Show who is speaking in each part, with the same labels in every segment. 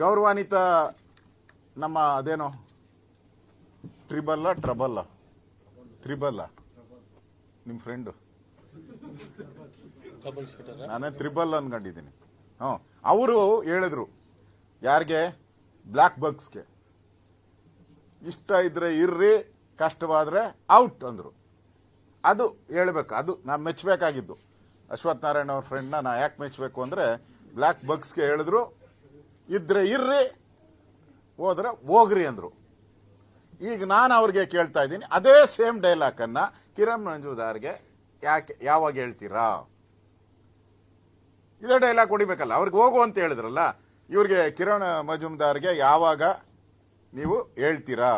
Speaker 1: ಗೌರವಾನ್ವಿತ ನಮ್ಮ ಅದೇನೋ ಟ್ರಿಬಲ್ಲ ನಿಮ್ಮ ಫ್ರೆಂಡು ನಾನೇ ತ್ರಿಬಲ್ ಅನ್ಕೊಂಡಿದ್ದೀನಿ. ಅವರು ಹೇಳಿದ್ರು ಯಾರಿಗೆ, ಬ್ಲ್ಯಾಕ್ ಬಗ್ಸ್ಗೆ ಇಷ್ಟ ಇದ್ರೆ ಇರ್ರಿ, ಕಷ್ಟವಾದ್ರೆ ಔಟ್ ಅಂದ್ರು. ಅದು ಹೇಳ್ಬೇಕು, ಅದು ನಾ ಮೆಚ್ಚಬೇಕಾಗಿದ್ದು. ಅಶ್ವಥ್ ನಾರಾಯಣ ಅವ್ರ ಫ್ರೆಂಡ್ನ ನಾ ಯಾಕೆ ಮೆಚ್ಚಬೇಕು ಅಂದ್ರೆ, ಬ್ಲ್ಯಾಕ್ ಬಗ್ಸ್ಗೆ ಹೇಳಿದ್ರು ಇದ್ರೆ ಇರ್ರಿ, ಹೋದ್ರೆ ಹೋಗ್ರಿ ಅಂದ್ರು. ಈಗ ನಾನು ಅವ್ರಿಗೆ ಕೇಳ್ತಾ ಇದ್ದೀನಿ, ಅದೇ ಸೇಮ್ ಡೈಲಾಗ್ ಅನ್ನ ಕಿರಣ್ ಮಂಜುದಾರ್ಗೆ ಯಾವಾಗ ಹೇಳ್ತೀರಾ? ಇದೇ ಡೈಲಾಗ್ ಹೊಡಿಬೇಕಲ್ಲ. ಅವ್ರಿಗೆ ಹೋಗು ಅಂತ ಹೇಳಿದ್ರಲ್ಲ, ಇವ್ರಿಗೆ ಕಿರಣ್ ಮಜುಮ್ದಾರ್ಗೆ ಯಾವಾಗ ನೀವು ಹೇಳ್ತೀರಾ?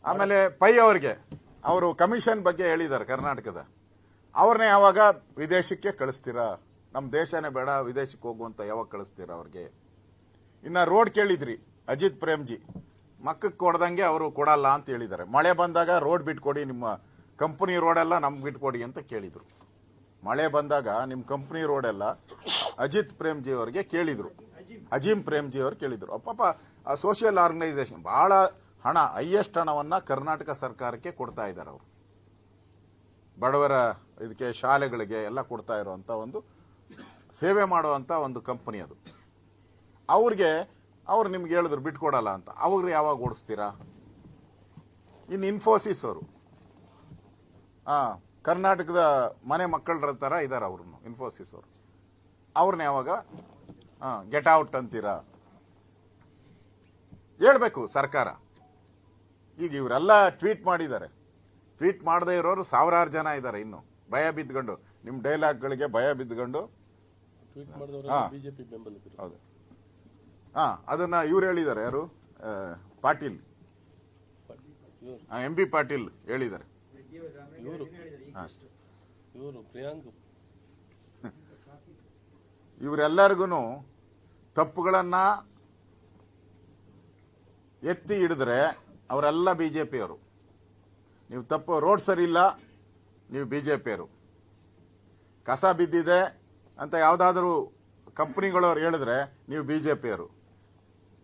Speaker 1: ಆಮೇಲೆ ಪೈ ಅವ್ರಿಗೆ ಅವರು ಕಮಿಷನ್ ಬಗ್ಗೆ ಹೇಳಿದ್ದಾರೆ ಕರ್ನಾಟಕದ, ಅವ್ರನ್ನ ಯಾವಾಗ ವಿದೇಶಕ್ಕೆ ಕಳಿಸ್ತೀರಾ? ನಮ್ಮ ದೇಶನೇ ಬೇಡ, ವಿದೇಶಕ್ಕೆ ಹೋಗುವಂತ ಯಾವಾಗ ಕಳಿಸ್ತೀರಾ ಅವ್ರಿಗೆ? ಇನ್ನ ರೋಡ್ ಕೇಳಿದ್ರಿ, ಅಜಿತ್ ಪ್ರೇಮ್ಜಿ ಮಕ್ಕಕ್ಕೆ ಕೊಡ್ದಂಗೆ ಅವರು ಕೊಡಲ್ಲ ಅಂತ ಹೇಳಿದ್ದಾರೆ. ಮಳೆ ಬಂದಾಗ ರೋಡ್ ಬಿಟ್ಕೊಡಿ, ನಿಮ್ಮ ಕಂಪನಿ ರೋಡೆಲ್ಲ ನಮ್ಗೆ ಬಿಟ್ಕೊಡಿ ಅಂತ ಕೇಳಿದ್ರು. ಮಳೆ ಬಂದಾಗ ನಿಮ್ಮ ಕಂಪನಿ ರೋಡೆಲ್ಲ ಅಜಿತ್ ಪ್ರೇಮ್ಜಿ ಅವರಿಗೆ ಕೇಳಿದ್ರು, ಅಜೀಂ ಪ್ರೇಮ್ಜಿ ಅವರು ಕೇಳಿದ್ರು. ಪಾಪ ಆ ಸೋಷಿಯಲ್ ಆರ್ಗನೈಸೇಷನ್ ಬಹಳ ಹಣ, ಹೈಯೆಸ್ಟ್ ಹಣವನ್ನ ಕರ್ನಾಟಕ ಸರ್ಕಾರಕ್ಕೆ ಕೊಡ್ತಾ ಇದ್ದಾರೆ. ಅವರು ಬಡವರ ಇದಕ್ಕೆ ಶಾಲೆಗಳಿಗೆ ಎಲ್ಲ ಕೊಡ್ತಾ ಇರುವಂತ ಒಂದು ಸೇವೆ ಮಾಡುವಂತ ಒಂದು ಕಂಪನಿ ಅದು. ಅವ್ರು ನಿಮ್ಗೆ ಹೇಳಿದ್ರು ಬಿಟ್ಕೊಡಲ್ಲ ಅಂತ, ಅವ್ರು ಯಾವಾಗ ಓಡಿಸ್ತೀರಾ? ಇನ್ನು ಇನ್ಫೋಸಿಸ್ ಅವರು ಕರ್ನಾಟಕದ ಮನೆ ಮಕ್ಕಳ ತರ ಇದಾರೆ ಅವರು, ಇನ್ಫೋಸಿಸ್ ಅವರು, ಅವ್ರನ್ನ ಯಾವಾಗ ಗೆಟ್ ಔಟ್ ಅಂತೀರಾ? ಹೇಳ್ಬೇಕು ಸರ್ಕಾರ. ಈಗ ಇವರೆಲ್ಲ ಟ್ವೀಟ್ ಮಾಡಿದ್ದಾರೆ, ಟ್ವೀಟ್ ಮಾಡದೇ ಇರೋರು ಸಾವಿರಾರು ಜನ ಇದ್ದಾರೆ. ಇನ್ನು ಭಯ ಬಿದ್ಕೊಂಡು, ನಿಮ್ ಡೈಲಾಗ್ಗಳಿಗೆ ಭಯ ಬಿದ್ಕೊಂಡು ಹೌದು. ಅದನ್ನ ಇವ್ರು ಹೇಳಿದ್ದಾರೆ, ಯಾರು? ಪಾಟೀಲ್, ಎಂ ಬಿ ಪಾಟೀಲ್ ಹೇಳಿದ್ದಾರೆ. ಇವರೆಲ್ಲರಿಗೂ ತಪ್ಪುಗಳನ್ನ ಎತ್ತಿ ಹಿಡಿದ್ರೆ ಅವರೆಲ್ಲ ಬಿಜೆಪಿಯವರು. ನೀವು ತಪ್ಪು, ರೋಡ್ ಸರಿ ಇಲ್ಲ, ನೀವು ಬಿಜೆಪಿಯವರು. ಕಸ ಬಿದ್ದಿದೆ ಅಂತ ಯಾವ್ದಾದ್ರು ಕಂಪನಿಗಳವ್ರು ಹೇಳಿದ್ರೆ ನೀವು ಬಿಜೆಪಿಯವರು.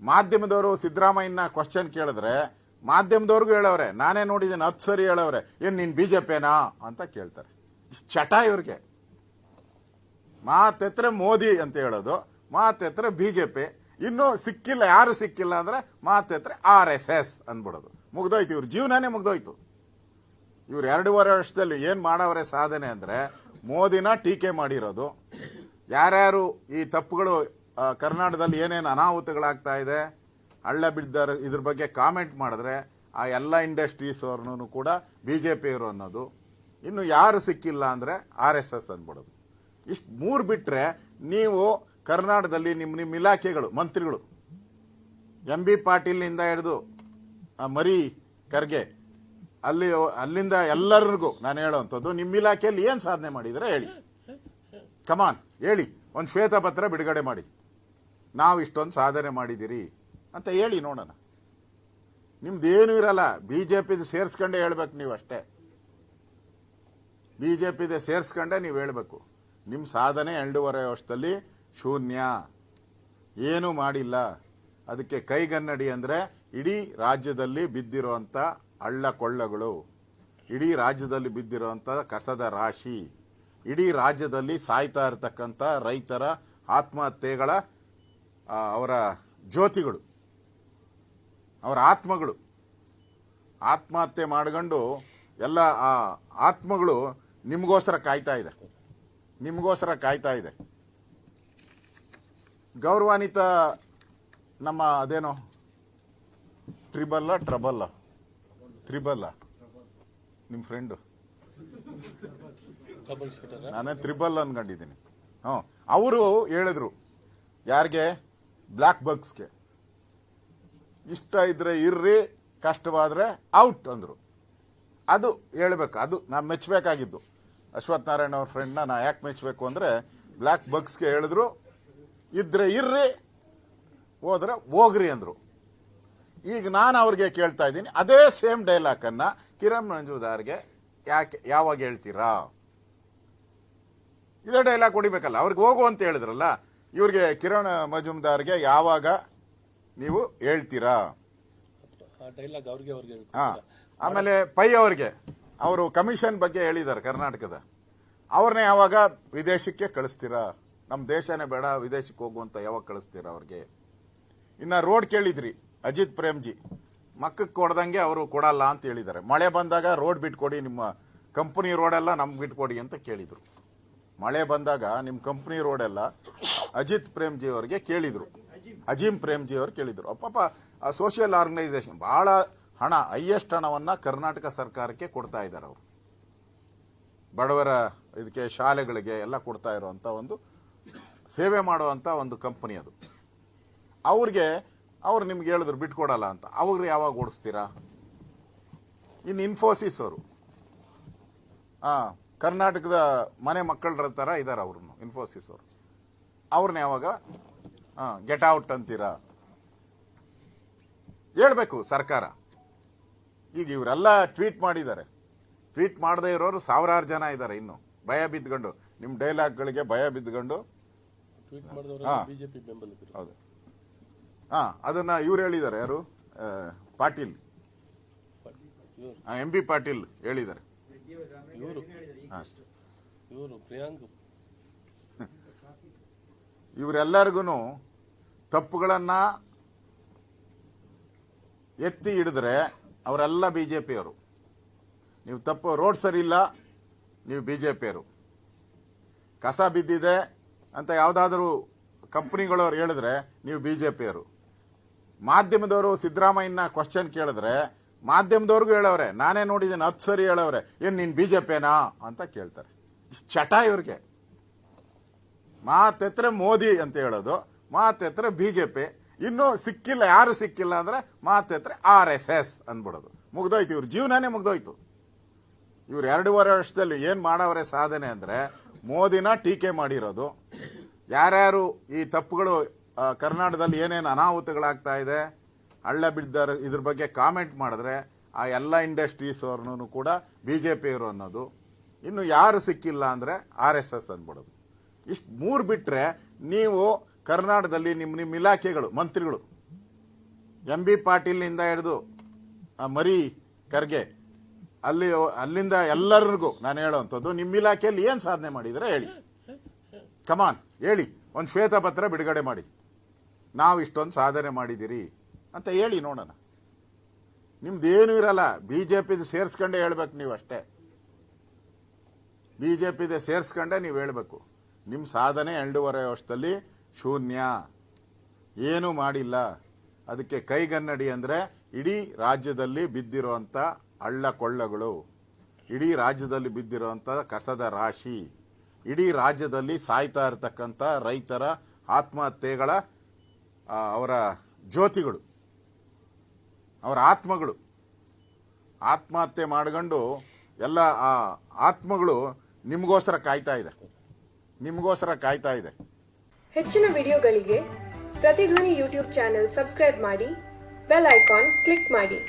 Speaker 1: ಮಾಧ್ಯಮದವರು ಸಿದ್ದರಾಮಯ್ಯನ ಕ್ವಶನ್ ಕೇಳಿದ್ರೆ ಮಾಧ್ಯಮದವ್ರಿಗೂ ಹೇಳವ್ರೆ, ನಾನೇ ನೋಡಿದ್ದೇನೆ 10 ಸರಿ ಹೇಳವ್ರೆ, ಏನ್ ನೀನ್ ಬಿಜೆಪಿನಾ ಅಂತ ಕೇಳ್ತಾರೆ. ಚಟ ಇವ್ರಿಗೆ. ಮಾತೆತ್ರೆ ಮೋದಿ ಅಂತ ಹೇಳೋದು, ಮಾತೆತ್ರೆ ಬಿಜೆಪಿ. ಇನ್ನೂ ಸಿಕ್ಕಿಲ್ಲ, ಯಾರು ಸಿಕ್ಕಿಲ್ಲ ಅಂದ್ರೆ ಮಾತೆತ್ರೆ RSS ಅಂದ್ಬಿಡೋದು. ಮುಗ್ದೋಯ್ತು, ಇವ್ರ ಜೀವನನೇ ಮುಗ್ದೋಯ್ತು. ಇವ್ರು 2.5 ವರ್ಷದಲ್ಲಿ ಏನ್ ಮಾಡವ್ರೆ ಸಾಧನೆ ಅಂದ್ರೆ, ಮೋದಿನ ಟೀಕೆ ಮಾಡಿರೋದು. ಯಾರ್ಯಾರು ಈ ತಪ್ಪುಗಳು ಕರ್ನಾಟಕದಲ್ಲಿ ಏನೇನು ಅನಾಹುತಗಳಾಗ್ತಾ ಇದೆ, ಹಳ್ಳ ಬಿಡ್ದಾರೆ, ಇದ್ರ ಬಗ್ಗೆ ಕಾಮೆಂಟ್ ಮಾಡಿದ್ರೆ ಆ ಎಲ್ಲ ಇಂಡಸ್ಟ್ರೀಸ್ ಅವ್ರನ್ನೂ ಕೂಡ ಬಿಜೆಪಿಯವರು ಅನ್ನೋದು. ಇನ್ನು ಯಾರು ಸಿಕ್ಕಿಲ್ಲ ಅಂದ್ರೆ RSS ಅಂದ್ಬಿಡೋದು. ಇಷ್ಟು 3 ಬಿಟ್ರೆ ನೀವು ಕರ್ನಾಟಕದಲ್ಲಿ ನಿಮ್ಮ ಇಲಾಖೆಗಳು, ಮಂತ್ರಿಗಳು, ಎಂ ಬಿ ಪಾಟೀಲ್ನಿಂದ ಹಿಡಿದು ಮರಿ ಖರ್ಗೆ, ಅಲ್ಲಿಂದ ಎಲ್ಲರಿಗೂ ನಾನು ಹೇಳೋವಂಥದ್ದು, ನಿಮ್ಮ ಇಲಾಖೆಯಲ್ಲಿ ಏನ್ ಸಾಧನೆ ಮಾಡಿದ್ರೆ ಹೇಳಿ. ಕಮಾನ್ ಹೇಳಿ, ಒಂದು ಶ್ವೇತಪತ್ರ ಬಿಡುಗಡೆ ಮಾಡಿ, ನಾವು ಇಷ್ಟೊಂದು ಸಾಧನೆ ಮಾಡಿದಿರಿ ಅಂತ ಹೇಳಿ ನೋಡೋಣ. ನಿಮ್ದೇನು ಇರಲ್ಲ, ಬಿಜೆಪಿದು ಸೇರ್ಸ್ಕೊಂಡೇ ಹೇಳ್ಬೇಕು ನೀವು ಅಷ್ಟೇ. ಬಿಜೆಪಿದೆ ಸೇರ್ಸ್ಕೊಂಡೇ ನೀವು ಹೇಳ್ಬೇಕು. ನಿಮ್ಮ ಸಾಧನೆ 2.5 ವರ್ಷದಲ್ಲಿ ಶೂನ್ಯ, ಏನೂ ಮಾಡಿಲ್ಲ. ಅದಕ್ಕೆ ಕೈಗನ್ನಡಿ ಅಂದ್ರೆ ಇಡೀ ರಾಜ್ಯದಲ್ಲಿ ಬಿದ್ದಿರುವಂತ ಹಳ್ಳ ಕೊಳ್ಳಗಳು, ಇಡೀ ರಾಜ್ಯದಲ್ಲಿ ಬಿದ್ದಿರುವಂತ ಕಸದ ರಾಶಿ, ಇಡೀ ರಾಜ್ಯದಲ್ಲಿ ಸಾಯ್ತಾ ಇರತಕ್ಕಂಥ ರೈತರ ಆತ್ಮಹತ್ಯೆಗಳ ಅವರ ಜ್ಯೋತಿಗಳು, ಅವರ ಆತ್ಮಗಳು ಆತ್ಮಹತ್ಯೆ ಮಾಡ್ಕೊಂಡು ಎಲ್ಲ ಆ ಆತ್ಮಗಳು ನಿಮಗೋಸ್ಕರ ಕಾಯ್ತಾ ಇದೆ, ನಿಮಗೋಸ್ಕರ ಕಾಯ್ತಾ ಇದೆ. ಗೌರವಾನ್ವಿತ ನಮ್ಮ ಅದೇನೋ ಟ್ರಿಬಲ್ಲ ನಿಮ್ಮ ಫ್ರೆಂಡು, ನಾನೇ ತ್ರಿಬಲ್ ಅನ್ಕೊಂಡಿದ್ದೀನಿ. ಅವರು ಹೇಳಿದ್ರು ಯಾರಿಗೆ, ಬ್ಲ್ಯಾಕ್ ಬಗ್ಸ್ಗೆ ಇಷ್ಟ ಇದ್ರೆ ಇರ್ರಿ, ಕಷ್ಟವಾದ್ರೆ ಔಟ್ ಅಂದ್ರು. ಅದು ಹೇಳ್ಬೇಕು, ಅದು ನಾ ಮೆಚ್ಚಬೇಕಾಗಿದ್ದು. ಅಶ್ವಥ್ ನಾರಾಯಣ ಅವ್ರ ಫ್ರೆಂಡ್ನ ನಾ ಯಾಕೆ ಮೆಚ್ಚಬೇಕು ಅಂದ್ರೆ, ಬ್ಲ್ಯಾಕ್ ಬಗ್ಸ್ಗೆ ಹೇಳಿದ್ರು ಇದ್ರೆ ಇರ್ರಿ, ಹೋದ್ರೆ ಹೋಗ್ರಿ ಅಂದ್ರು. ಈಗ ನಾನು ಅವ್ರಿಗೆ ಕೇಳ್ತಾ ಇದ್ದೀನಿ, ಅದೇ ಸೇಮ್ ಡೈಲಾಗ್ ಅನ್ನ ಕಿರಣ್ ಮಂಜುದಾರ್ಗೆ ಯಾವಾಗ ಹೇಳ್ತೀರಾ? ಇದೇ ಡೈಲಾಗ್ ಹೊಡಿಬೇಕಲ್ಲ. ಅವ್ರಿಗೆ ಹೋಗು ಅಂತ ಹೇಳಿದ್ರಲ್ಲ, ಇವ್ರಿಗೆ ಕಿರಣ್ ಮಜುಮ್ದಾರ್ಗೆ ಯಾವಾಗ ನೀವು ಹೇಳ್ತೀರಾ? ಆಮೇಲೆ ಪೈ ಅವ್ರಿಗೆ ಅವರು ಕಮಿಷನ್ ಬಗ್ಗೆ ಹೇಳಿದ್ದಾರೆ ಕರ್ನಾಟಕದ, ಅವ್ರನ್ನೇ ಯಾವಾಗ ವಿದೇಶಕ್ಕೆ ಕಳಿಸ್ತೀರಾ? ನಮ್ಮ ದೇಶನೇ ಬೇಡ ವಿದೇಶಕ್ಕೆ ಹೋಗುವಂತ ಯಾವಾಗ ಕಳಿಸ್ತೀರಾ ಅವ್ರಿಗೆ? ಇನ್ನ ರೋಡ್ ಕೇಳಿದ್ರಿ ಅಜಿತ್ ಪ್ರೇಮ್ಜಿ, ಮಕ್ಕಕ್ಕೆ ಕೊಡ್ದಂಗೆ ಅವರು ಕೊಡಲ್ಲ ಅಂತ ಹೇಳಿದ್ದಾರೆ. ಮಳೆ ಬಂದಾಗ ರೋಡ್ ಬಿಟ್ಕೊಡಿ, ನಿಮ್ಮ ಕಂಪನಿ ರೋಡೆಲ್ಲ ನಮ್ಗೆ ಬಿಟ್ಕೊಡಿ ಅಂತ ಕೇಳಿದ್ರು. ಮಳೆ ಬಂದಾಗ ನಿಮ್ಮ ಕಂಪನಿ ರೋಡೆಲ್ಲ ಅಜಿತ್ ಪ್ರೇಮ್ಜಿ ಅವರಿಗೆ ಕೇಳಿದ್ರು, ಅಜೀಂ ಪ್ರೇಮ್ಜಿ ಅವರು ಕೇಳಿದ್ರು. ಪಾಪ ಆ ಸೋಷಿಯಲ್ ಆರ್ಗನೈಸೇಷನ್ ಬಹಳ ಹಣ, ಹೈಯೆಸ್ಟ್ ಹಣವನ್ನ ಕರ್ನಾಟಕ ಸರ್ಕಾರಕ್ಕೆ ಕೊಡ್ತಾ ಇದ್ದಾರೆ. ಅವರು ಬಡವರ ಇದಕ್ಕೆ ಶಾಲೆಗಳಿಗೆ ಎಲ್ಲ ಕೊಡ್ತಾ ಇರುವಂತ ಒಂದು ಸೇವೆ ಮಾಡುವಂತ ಒಂದು ಕಂಪನಿ ಅದು. ಅವ್ರು ನಿಮ್ಗೆ ಹೇಳಿದ್ರು ಬಿಟ್ಕೊಡಲ್ಲ ಅಂತ, ಅವ್ರು ಯಾವಾಗ ಓಡಿಸ್ತೀರಾ? ಇನ್ನು ಇನ್ಫೋಸಿಸ್ ಅವರು ಕರ್ನಾಟಕದ ಮನೆ ಮಕ್ಕಳ ತರ ಇದಾರೆ ಅವ್ರು, ಇನ್ಫೋಸಿಸ್ ಅವರು, ಅವ್ರನ್ನ ಯಾವಾಗ ಗೆಟ್ ಔಟ್ ಅಂತೀರಾ? ಹೇಳ್ಬೇಕು ಸರ್ಕಾರ. ಈಗ ಇವರೆಲ್ಲ ಟ್ವೀಟ್ ಮಾಡಿದ್ದಾರೆ, ಟ್ವೀಟ್ ಮಾಡದೇ ಇರೋರು ಸಾವಿರಾರು ಜನ ಇದ್ದಾರೆ. ಇನ್ನು ಭಯ ಬಿದ್ಕೊಂಡು, ನಿಮ್ಮ ಡೈಲಾಗ್ಗಳಿಗೆ ಭಯ ಬಿದ್ಕೊಂಡು ಹೌದು ಅದನ್ನ ಇವ್ರು ಹೇಳಿದ್ದಾರೆ. ಯಾರು? ಪಾಟೀಲ್, MB ಪಾಟೀಲ್ ಹೇಳಿದ್ದಾರೆ. ಇವರೆಲ್ಲರಿಗೂ ತಪ್ಪುಗಳನ್ನ ಎತ್ತಿ ಹಿಡಿದ್ರೆ ಅವರೆಲ್ಲ ಬಿಜೆಪಿಯವರು. ನೀವು ತಪ್ಪು, ರೋಡ್ ಸರಿ ಇಲ್ಲ, ನೀವು ಬಿಜೆಪಿಯವರು. ಕಸ ಬಿದ್ದಿದೆ ಅಂತ ಯಾವುದಾದ್ರೂ ಕಂಪನಿಗಳವ್ರು ಹೇಳಿದ್ರೆ ನೀವು ಬಿಜೆಪಿಯವರು. ಮಾಧ್ಯಮದವರು ಸಿದ್ದರಾಮಯ್ಯನ ಕ್ವಶನ್ ಕೇಳಿದ್ರೆ ಮಾಧ್ಯಮದವ್ರಿಗೂ ಹೇಳವ್ರೆ, ನಾನೇ ನೋಡಿದ್ದೇನೆ 10 ಸರಿ ಹೇಳವ್ರೆ, ಏನ್ ನೀನ್ ಬಿಜೆಪಿನಾ ಅಂತ ಕೇಳ್ತಾರೆ. ಚಟ ಇವ್ರಿಗೆ. ಮಾತೆತ್ರೆ ಮೋದಿ ಅಂತ ಹೇಳೋದು, ಮಾತೆತ್ರೆ ಬಿಜೆಪಿ. ಇನ್ನೂ ಸಿಕ್ಕಿಲ್ಲ, ಯಾರು ಸಿಕ್ಕಿಲ್ಲ ಅಂದ್ರೆ ಮಾತೆತ್ರೆ RSS ಅಂದ್ಬಿಡೋದು. ಮುಗ್ದೋಯ್ತು, ಇವ್ರ ಜೀವನನೇ ಮುಗ್ದೋಯ್ತು. ಇವ್ರು 2.5 ವರ್ಷದಲ್ಲಿ ಏನ್ ಮಾಡವ್ರೆ ಸಾಧನೆ ಅಂದ್ರೆ ಮೋದಿನ ಟೀಕೆ ಮಾಡಿರೋದು. ಯಾರ್ಯಾರು ಈ ತಪ್ಪುಗಳು ಕರ್ನಾಟಕದಲ್ಲಿ ಏನೇನು ಅನಾಹುತಗಳಾಗ್ತಾ ಇದೆ, ಹಳ್ಳ ಬಿದ್ದಾರ, ಇದ್ರ ಬಗ್ಗೆ ಕಾಮೆಂಟ್ ಮಾಡಿದ್ರೆ ಆ ಎಲ್ಲ ಇಂಡಸ್ಟ್ರೀಸ್ ಅವ್ರನ್ನೂ ಕೂಡ ಬಿಜೆಪಿಯವರು ಅನ್ನೋದು. ಇನ್ನು ಯಾರು ಸಿಕ್ಕಿಲ್ಲ ಅಂದ್ರೆ RSS ಅಂದ್ಬಿಡೋದು. ಇಷ್ಟು 3 ಬಿಟ್ರೆ ನೀವು ಕರ್ನಾಟಕದಲ್ಲಿ ನಿಮ್ಮ ಇಲಾಖೆಗಳು, ಮಂತ್ರಿಗಳು, MB ಪಾಟೀಲ್ನಿಂದ ಹಿಡಿದು ಮರಿ ಖರ್ಗೆ, ಅಲ್ಲಿಂದ ಎಲ್ಲರಿಗೂ ನಾನು ಹೇಳೋವಂಥದ್ದು, ನಿಮ್ಮ ಇಲಾಖೆಯಲ್ಲಿ ಏನು ಸಾಧನೆ ಮಾಡಿದ್ರೆ ಹೇಳಿ. ಕಮಾನ್ ಹೇಳಿ, ಒಂದು ಶ್ವೇತಪತ್ರ ಬಿಡುಗಡೆ ಮಾಡಿ, ನಾವು ಇಷ್ಟೊಂದು ಸಾಧನೆ ಮಾಡಿದಿರಿ ಅಂತ ಹೇಳಿ ನೋಡೋಣ. ನಿಮ್ದೇನು ಇರಲ್ಲ, ಬಿಜೆಪಿದು ಸೇರ್ಸ್ಕೊಂಡೇ ಹೇಳ್ಬೇಕು ನೀವು ಅಷ್ಟೇ. ಬಿಜೆಪಿದೆ ಸೇರ್ಸ್ಕೊಂಡೇ ನೀವು ಹೇಳ್ಬೇಕು. ನಿಮ್ಮ ಸಾಧನೆ 2.5 ವರ್ಷದಲ್ಲಿ ಶೂನ್ಯ, ಏನೂ ಮಾಡಿಲ್ಲ. ಅದಕ್ಕೆ ಕೈಗನ್ನಡಿ ಅಂದ್ರೆ ಇಡೀ ರಾಜ್ಯದಲ್ಲಿ ಬಿದ್ದಿರುವಂತ ಹಳ್ಳ ಕೊಳ್ಳಗಳು, ಇಡೀ ರಾಜ್ಯದಲ್ಲಿ ಬಿದ್ದಿರುವಂತ ಕಸದ ರಾಶಿ, ಇಡೀ ರಾಜ್ಯದಲ್ಲಿ ಸಾಯ್ತಾ ಇರತಕ್ಕಂಥ ರೈತರ ಆತ್ಮಹತ್ಯೆಗಳ ಅವರ ಜ್ಯೋತಿಗಳು, ಅವರ ಆತ್ಮಗಳು ಆತ್ಮಹತ್ಯೆ ಮಾಡ್ಕೊಂಡು ಎಲ್ಲ ಆ ಆತ್ಮಗಳು ನಿಮಗೋಸ್ಕರ ಕಾಯ್ತಾ ಇದೆ, ನಿಮಗೋಸ್ಕರ ಕಾಯ್ತಾ ಇದೆ.
Speaker 2: ಹೆಚ್ಚಿನ ವಿಡಿಯೋಗಳಿಗೆ ಪ್ರತಿಧ್ವನಿ ಯೂಟ್ಯೂಬ್ ಚಾನೆಲ್ ಸಬ್ಸ್ಕ್ರೈಬ್ ಮಾಡಿ, ಬೆಲ್ ಐಕಾನ್ ಕ್ಲಿಕ್ ಮಾಡಿ.